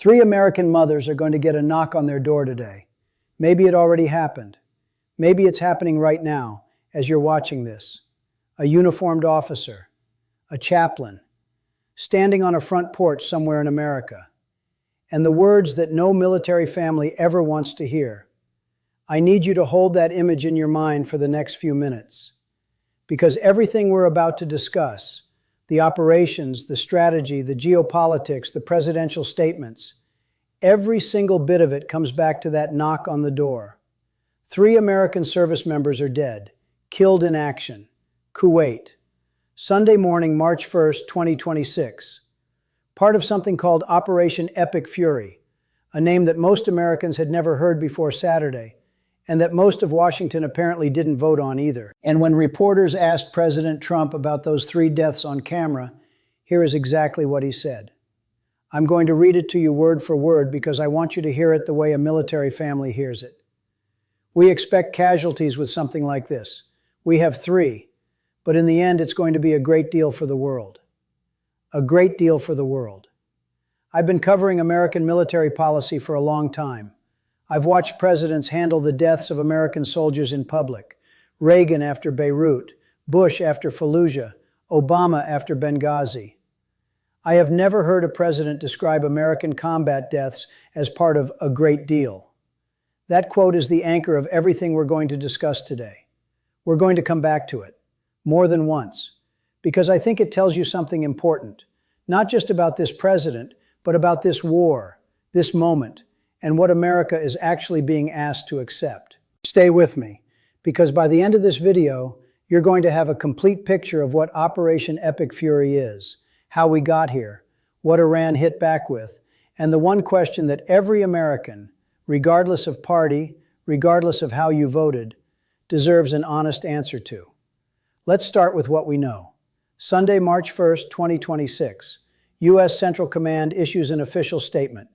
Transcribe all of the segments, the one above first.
3 American mothers are going to get a knock on their door today. Maybe it already happened. Maybe it's happening right now as you're watching this. A uniformed officer, a chaplain, standing on a front porch somewhere in America. And the words that no military family ever wants to hear. I need you to hold that image in your mind for the next few minutes. Because everything we're about to discuss, the operations, the strategy, the geopolitics, the presidential statements, every single bit of it comes back to that knock on the door. 3 American service members are dead, killed in action. Kuwait. Sunday morning, March 1st, 2026. Part of something called Operation Epic Fury, a name that most Americans had never heard before Saturday, and that most of Washington apparently didn't vote on either. And when reporters asked President Trump about those 3 deaths on camera, here is exactly what he said. I'm going to read it to you word for word because I want you to hear it the way a military family hears it. We expect casualties with something like this. We have 3, but in the end it's going to be a great deal for the world. A great deal for the world. I've been covering American military policy for a long time. I've watched presidents handle the deaths of American soldiers in public. Reagan after Beirut, Bush after Fallujah, Obama after Benghazi. I have never heard a president describe American combat deaths as part of a great deal. That quote is the anchor of everything we're going to discuss today. We're going to come back to it, more than once, because I think it tells you something important, not just about this president, but about this war, this moment, and what America is actually being asked to accept. Stay with me, because by the end of this video, you're going to have a complete picture of what Operation Epic Fury is, how we got here, what Iran hit back with, and the one question that every American, regardless of party, regardless of how you voted, deserves an honest answer to. Let's start with what we know. Sunday, March 1st, 2026, U.S. Central Command issues an official statement.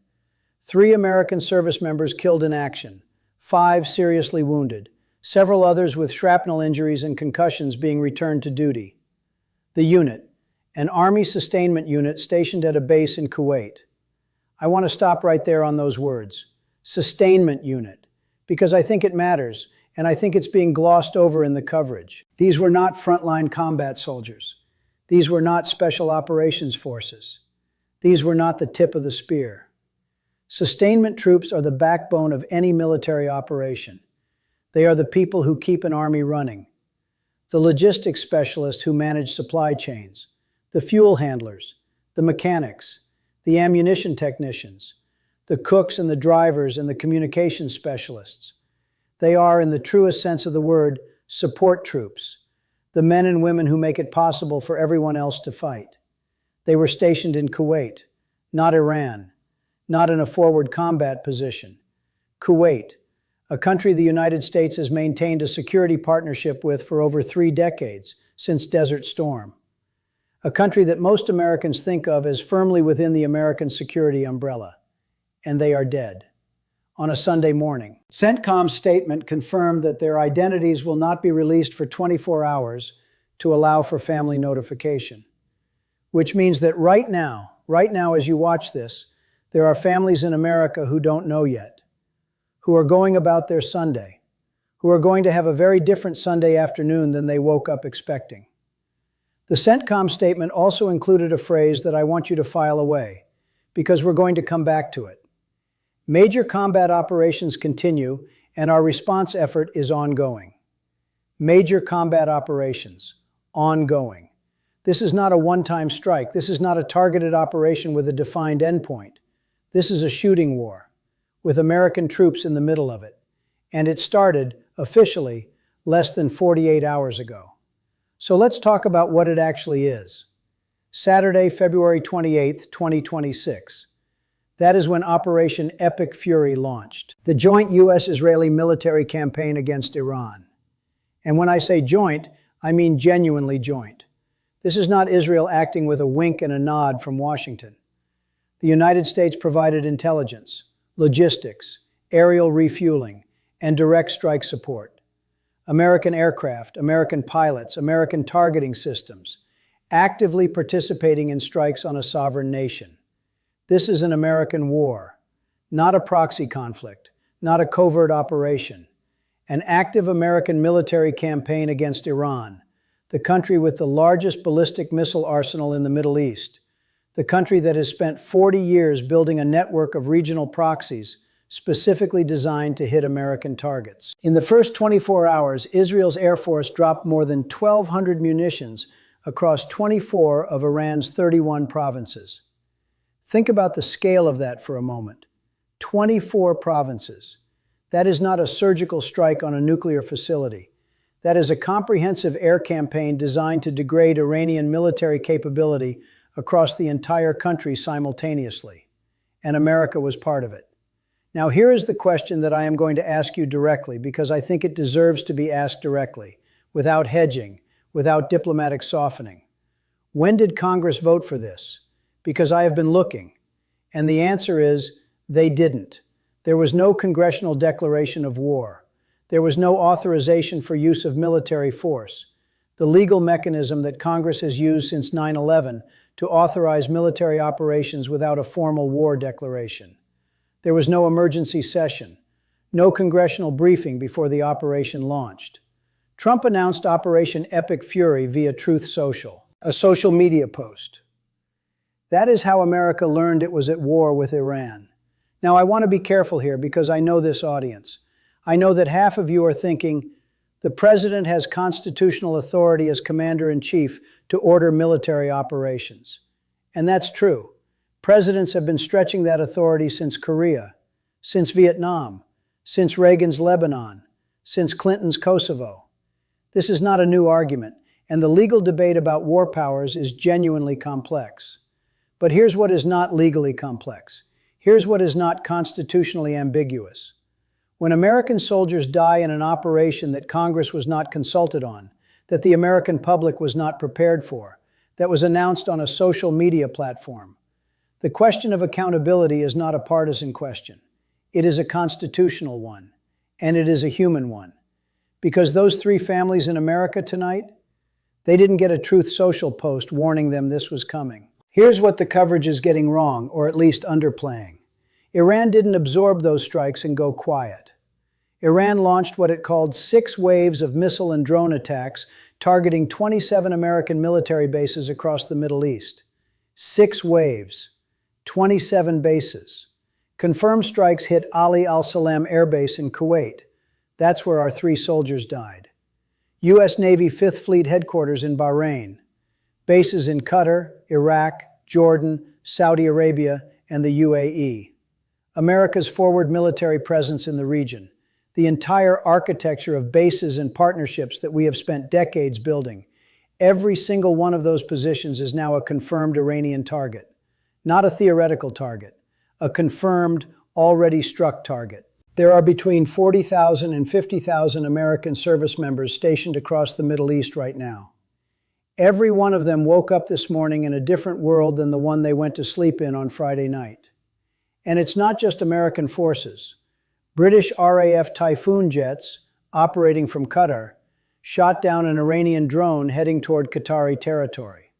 3 American service members killed in action, 5 seriously wounded, several others with shrapnel injuries and concussions being returned to duty. The unit, an Army sustainment unit stationed at a base in Kuwait. I want to stop right there on those words, sustainment unit, because I think it matters, and I think it's being glossed over in the coverage. These were not frontline combat soldiers. These were not special operations forces. These were not the tip of the spear. Sustainment troops are the backbone of any military operation. They are the people who keep an army running. The logistics specialists who manage supply chains, the fuel handlers, the mechanics, the ammunition technicians, the cooks and the drivers and the communications specialists. They are, in the truest sense of the word, support troops, the men and women who make it possible for everyone else to fight. They were stationed in Kuwait, not Iran, not in a forward combat position. Kuwait, a country the United States has maintained a security partnership with for over 3 decades, since Desert Storm. A country that most Americans think of as firmly within the American security umbrella. And they are dead. On a Sunday morning. CENTCOM's statement confirmed that their identities will not be released for 24 hours to allow for family notification. Which means that right now as you watch this, there are families in America who don't know yet, who are going about their Sunday, who are going to have a very different Sunday afternoon than they woke up expecting. The CENTCOM statement also included a phrase that I want you to file away, because we're going to come back to it. Major combat operations continue, and our response effort is ongoing. Major combat operations, ongoing. This is not a one-time strike. This is not a targeted operation with a defined endpoint. This is a shooting war, with American troops in the middle of it. And it started, officially, less than 48 hours ago. So let's talk about what it actually is. Saturday, February 28th, 2026. That is when Operation Epic Fury launched, the joint U.S.-Israeli military campaign against Iran. And when I say joint, I mean genuinely joint. This is not Israel acting with a wink and a nod from Washington. The United States provided intelligence, logistics, aerial refueling, and direct strike support. American aircraft, American pilots, American targeting systems, actively participating in strikes on a sovereign nation. This is an American war, not a proxy conflict, not a covert operation. An active American military campaign against Iran, the country with the largest ballistic missile arsenal in the Middle East, the country that has spent 40 years building a network of regional proxies specifically designed to hit American targets. In the first 24 hours, Israel's Air Force dropped more than 1,200 munitions across 24 of Iran's 31 provinces. Think about the scale of that for a moment. 24 provinces. That is not a surgical strike on a nuclear facility. That is a comprehensive air campaign designed to degrade Iranian military capability across the entire country simultaneously. And America was part of it. Now here is the question that I am going to ask you directly, because I think it deserves to be asked directly, without hedging, without diplomatic softening. When did Congress vote for this? Because I have been looking, and the answer is, they didn't. There was no congressional declaration of war. There was no authorization for use of military force, the legal mechanism that Congress has used since 9/11 to authorize military operations without a formal war declaration. There was no emergency session, no congressional briefing before the operation launched. Trump announced Operation Epic Fury via Truth Social, a social media post. That is how America learned it was at war with Iran. Now, I want to be careful here because I know this audience. I know that half of you are thinking, the president has constitutional authority as commander-in-chief to order military operations. And that's true. Presidents have been stretching that authority since Korea, since Vietnam, since Reagan's Lebanon, since Clinton's Kosovo. This is not a new argument, and the legal debate about war powers is genuinely complex. But here's what is not legally complex. Here's what is not constitutionally ambiguous. When American soldiers die in an operation that Congress was not consulted on, that the American public was not prepared for, that was announced on a social media platform, the question of accountability is not a partisan question. It is a constitutional one, and it is a human one. Because those 3 families in America tonight, they didn't get a Truth Social post warning them this was coming. Here's what the coverage is getting wrong, or at least underplaying. Iran didn't absorb those strikes and go quiet. Iran launched what it called 6 waves of missile and drone attacks targeting 27 American military bases across the Middle East. 6 waves. 27 bases. Confirmed strikes hit Ali al-Salam Air Base in Kuwait. That's where our 3 soldiers died. U.S. Navy 5th Fleet Headquarters in Bahrain. Bases in Qatar, Iraq, Jordan, Saudi Arabia, and the UAE. America's forward military presence in the region. The entire architecture of bases and partnerships that we have spent decades building. Every single one of those positions is now a confirmed Iranian target. Not a theoretical target, a confirmed, already struck target. There are between 40,000 and 50,000 American service members stationed across the Middle East right now. Every one of them woke up this morning in a different world than the one they went to sleep in on Friday night. And it's not just American forces. British RAF Typhoon jets, operating from Qatar, shot down an Iranian drone heading toward Qatari territory.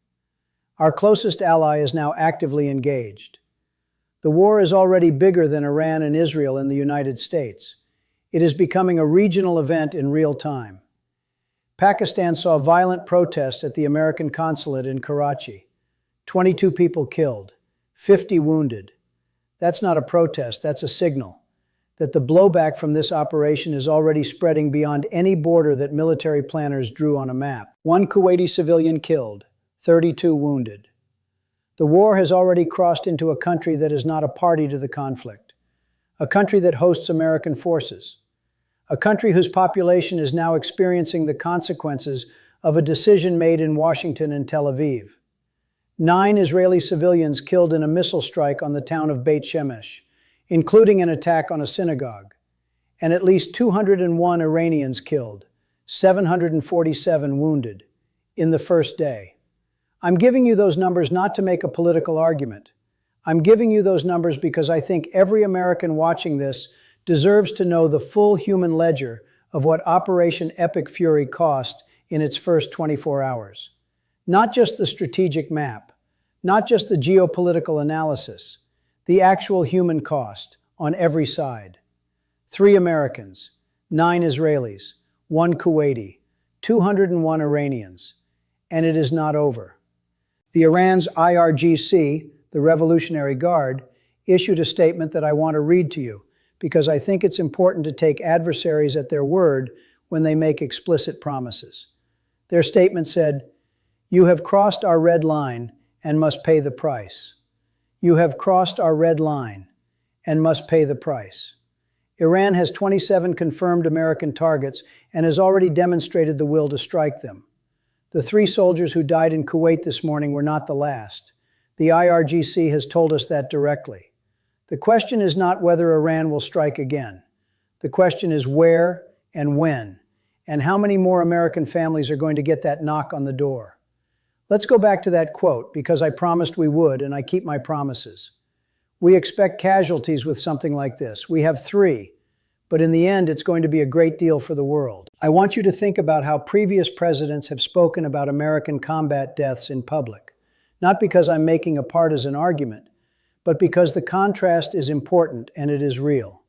Our closest ally is now actively engaged. The war is already bigger than Iran and Israel and the United States. It is becoming a regional event in real time. Pakistan saw violent protests at the American consulate in Karachi. 22 people killed, 50 wounded. That's not a protest, that's a signal that the blowback from this operation is already spreading beyond any border that military planners drew on a map. 1 Kuwaiti civilian killed, 32 wounded. The war has already crossed into a country that is not a party to the conflict, a country that hosts American forces, a country whose population is now experiencing the consequences of a decision made in Washington and Tel Aviv. 9 Israeli civilians killed in a missile strike on the town of Beit Shemesh, including an attack on a synagogue, and at least 201 Iranians killed, 747 wounded, in the first day. I'm giving you those numbers not to make a political argument. I'm giving you those numbers because I think every American watching this deserves to know the full human ledger of what Operation Epic Fury cost in its first 24 hours. Not just the strategic map, not just the geopolitical analysis, The actual human cost on every side. 3 Americans, 9 Israelis, 1 Kuwaiti, 201 Iranians. And it is not over. The Iran's IRGC, the Revolutionary Guard, issued a statement that I want to read to you because I think it's important to take adversaries at their word when they make explicit promises. Their statement said, "You have crossed our red line and must pay the price. You have crossed our red line and must pay the price." Iran has 27 confirmed American targets and has already demonstrated the will to strike them. The 3 soldiers who died in Kuwait this morning were not the last. The IRGC has told us that directly. The question is not whether Iran will strike again. The question is where and when, and how many more American families are going to get that knock on the door. Let's go back to that quote, because I promised we would, and I keep my promises. We expect casualties with something like this. We have 3, but in the end, it's going to be a great deal for the world. I want you to think about how previous presidents have spoken about American combat deaths in public, not because I'm making a partisan argument, but because the contrast is important and it is real.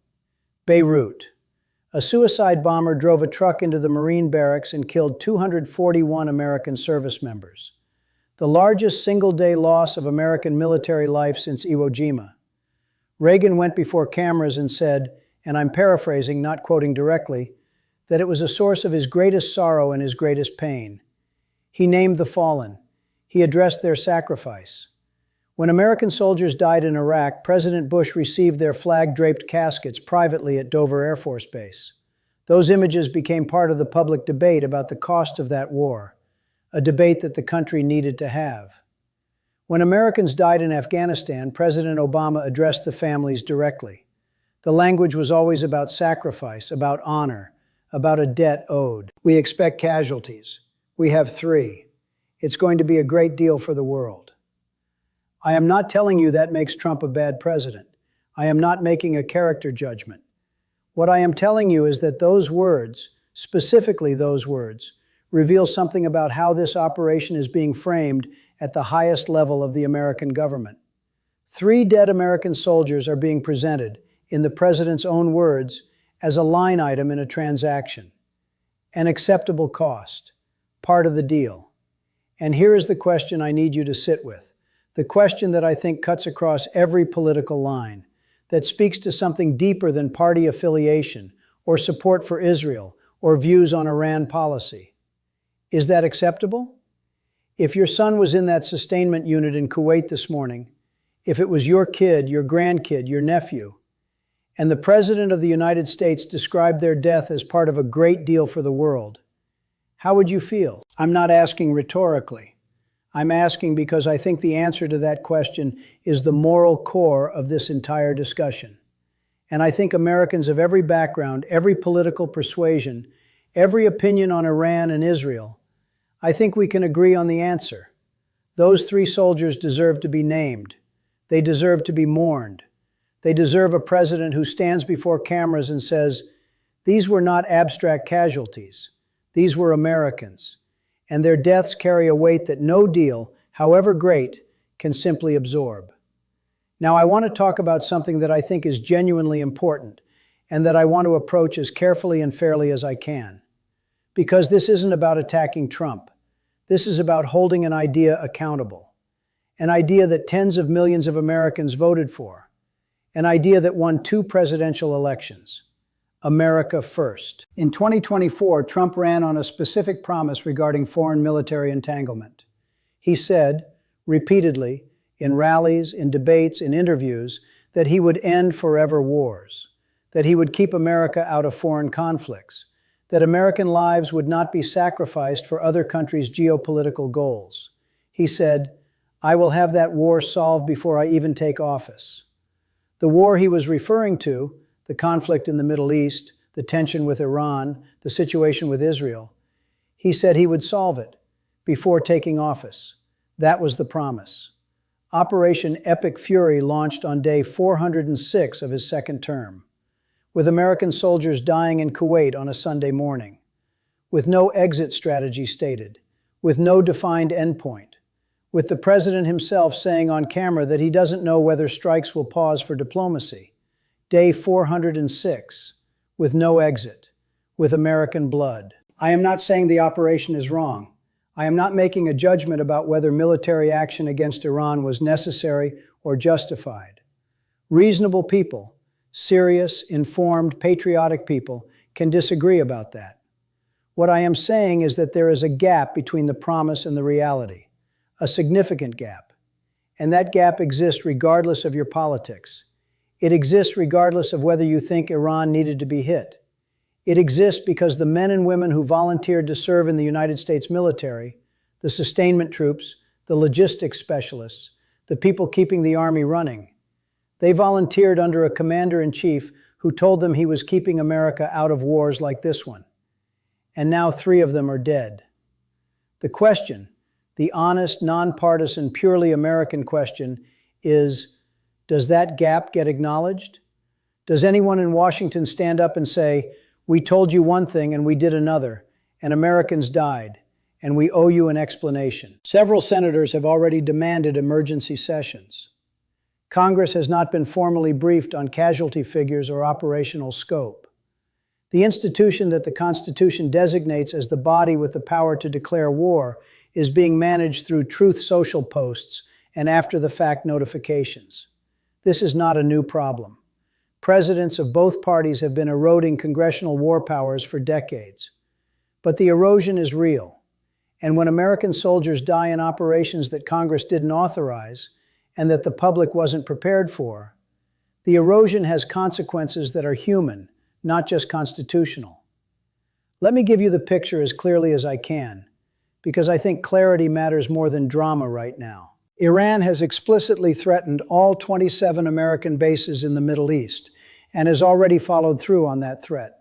Beirut. A suicide bomber drove a truck into the Marine barracks and killed 241 American service members, the largest single-day loss of American military life since Iwo Jima. Reagan went before cameras and said, and I'm paraphrasing, not quoting directly, that it was a source of his greatest sorrow and his greatest pain. He named the fallen. He addressed their sacrifice. When American soldiers died in Iraq, President Bush received their flag-draped caskets privately at Dover Air Force Base. Those images became part of the public debate about the cost of that war, a debate that the country needed to have. When Americans died in Afghanistan, President Obama addressed the families directly. The language was always about sacrifice, about honor, about a debt owed. We expect casualties. We have 3. It's going to be a great deal for the world. I am not telling you that makes Trump a bad president. I am not making a character judgment. What I am telling you is that those words, specifically those words, reveal something about how this operation is being framed at the highest level of the American government. 3 dead American soldiers are being presented, in the president's own words, as a line item in a transaction. An acceptable cost, part of the deal. And here is the question I need you to sit with. The question that I think cuts across every political line, that speaks to something deeper than party affiliation, or support for Israel, or views on Iran policy. Is that acceptable? If your son was in that sustainment unit in Kuwait this morning, if it was your kid, your grandkid, your nephew, and the President of the United States described their death as part of a great deal for the world, how would you feel? I'm not asking rhetorically. I'm asking because I think the answer to that question is the moral core of this entire discussion. And I think Americans of every background, every political persuasion, every opinion on Iran and Israel, I think we can agree on the answer. Those 3 soldiers deserve to be named. They deserve to be mourned. They deserve a president who stands before cameras and says, "These were not abstract casualties. These were Americans. And their deaths carry a weight that no deal, however great, can simply absorb." Now, I want to talk about something that I think is genuinely important and that I want to approach as carefully and fairly as I can. Because this isn't about attacking Trump. This is about holding an idea accountable. An idea that tens of millions of Americans voted for. An idea that won 2 presidential elections. America first. In 2024, Trump ran on a specific promise regarding foreign military entanglement. He said, repeatedly, in rallies, in debates, in interviews, that he would end forever wars, that he would keep America out of foreign conflicts, that American lives would not be sacrificed for other countries' geopolitical goals. He said, "I will have that war solved before I even take office." The war he was referring to, the conflict in the Middle East, the tension with Iran, the situation with Israel, he said he would solve it before taking office. That was the promise. Operation Epic Fury launched on day 406 of his second term, with American soldiers dying in Kuwait on a Sunday morning, with no exit strategy stated, with no defined endpoint, with the president himself saying on camera that he doesn't know whether strikes will pause for diplomacy. Day 406, with no exit, with American blood. I am not saying the operation is wrong. I am not making a judgment about whether military action against Iran was necessary or justified. Reasonable people, serious, informed, patriotic people, can disagree about that. What I am saying is that there is a gap between the promise and the reality, a significant gap. And that gap exists regardless of your politics. It exists regardless of whether you think Iran needed to be hit. It exists because the men and women who volunteered to serve in the United States military, the sustainment troops, the logistics specialists, the people keeping the army running, they volunteered under a commander-in-chief who told them he was keeping America out of wars like this one. And now 3 of them are dead. The question, the honest, nonpartisan, purely American question is, does that gap get acknowledged? Does anyone in Washington stand up and say, we told you one thing and we did another, and Americans died, and we owe you an explanation? Several senators have already demanded emergency sessions. Congress has not been formally briefed on casualty figures or operational scope. The institution that the Constitution designates as the body with the power to declare war is being managed through Truth Social posts and after-the-fact notifications. This is not a new problem. Presidents of both parties have been eroding congressional war powers for decades. But the erosion is real. And when American soldiers die in operations that Congress didn't authorize and that the public wasn't prepared for, the erosion has consequences that are human, not just constitutional. Let me give you the picture as clearly as I can, because I think clarity matters more than drama right now. Iran has explicitly threatened all 27 American bases in the Middle East and has already followed through on that threat.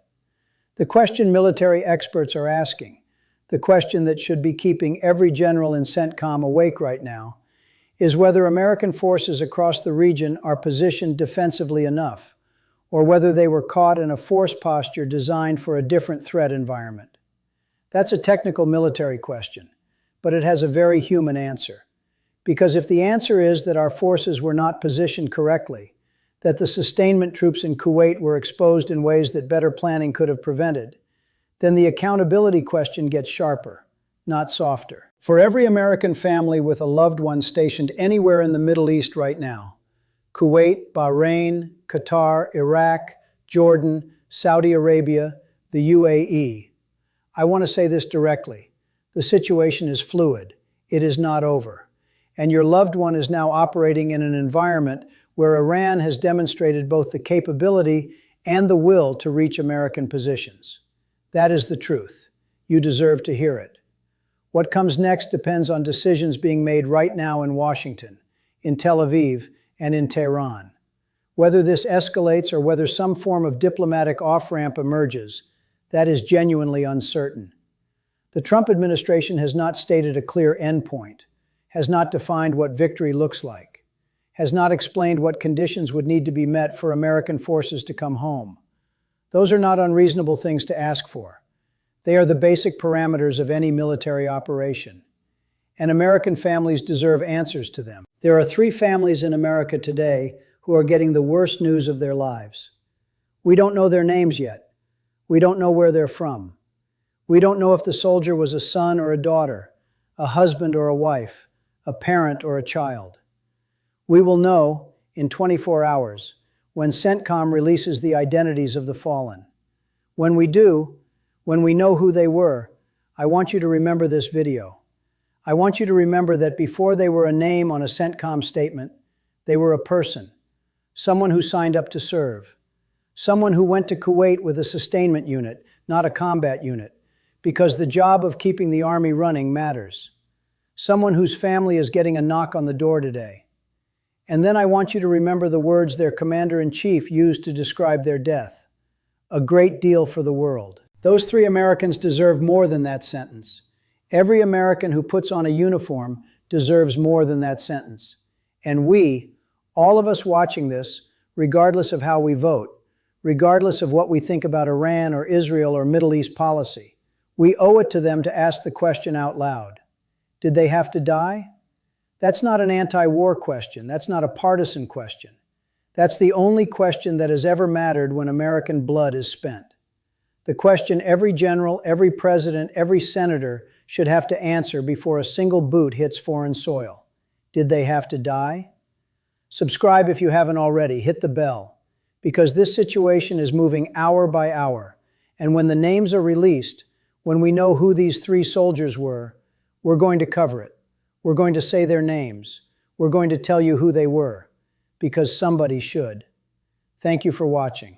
The question military experts are asking, the question that should be keeping every general in CENTCOM awake right now, is whether American forces across the region are positioned defensively enough, or whether they were caught in a force posture designed for a different threat environment. That's a technical military question, but it has a very human answer. Because if the answer is that our forces were not positioned correctly, that the sustainment troops in Kuwait were exposed in ways that better planning could have prevented, then the accountability question gets sharper, not softer. For every American family with a loved one stationed anywhere in the Middle East right now, Kuwait, Bahrain, Qatar, Iraq, Jordan, Saudi Arabia, the UAE, I want to say this directly. The situation is fluid. It is not over. And your loved one is now operating in an environment where Iran has demonstrated both the capability and the will to reach American positions. That is the truth. You deserve to hear it. What comes next depends on decisions being made right now in Washington, in Tel Aviv, and in Tehran. Whether this escalates or whether some form of diplomatic off-ramp emerges, that is genuinely uncertain. The Trump administration has not stated a clear endpoint, has not defined what victory looks like, has not explained what conditions would need to be met for American forces to come home. Those are not unreasonable things to ask for. They are the basic parameters of any military operation. And American families deserve answers to them. There are 3 families in America today who are getting the worst news of their lives. We don't know their names yet. We don't know where they're from. We don't know if the soldier was a son or a daughter, a husband or a wife, a parent or a child. We will know in 24 hours when CENTCOM releases the identities of the fallen. When we do, when we know who they were, I want you to remember this video. I want you to remember that before they were a name on a CENTCOM statement, they were a person, someone who signed up to serve, someone who went to Kuwait with a sustainment unit, not a combat unit, because the job of keeping the army running matters. Someone whose family is getting a knock on the door today. And then I want you to remember the words their commander-in-chief used to describe their death. A great deal for the world. Those 3 Americans deserve more than that sentence. Every American who puts on a uniform deserves more than that sentence. And we, all of us watching this, regardless of how we vote, regardless of what we think about Iran or Israel or Middle East policy, we owe it to them to ask the question out loud. Did they have to die? That's not an anti-war question. That's not a partisan question. That's the only question that has ever mattered when American blood is spent. The question every general, every president, every senator should have to answer before a single boot hits foreign soil. Did they have to die? Subscribe if you haven't already. Hit the bell. Because this situation is moving hour by hour. And when the names are released, when we know who these 3 soldiers were, we're going to cover it. We're going to say their names. We're going to tell you who they were. Because somebody should. Thank you for watching.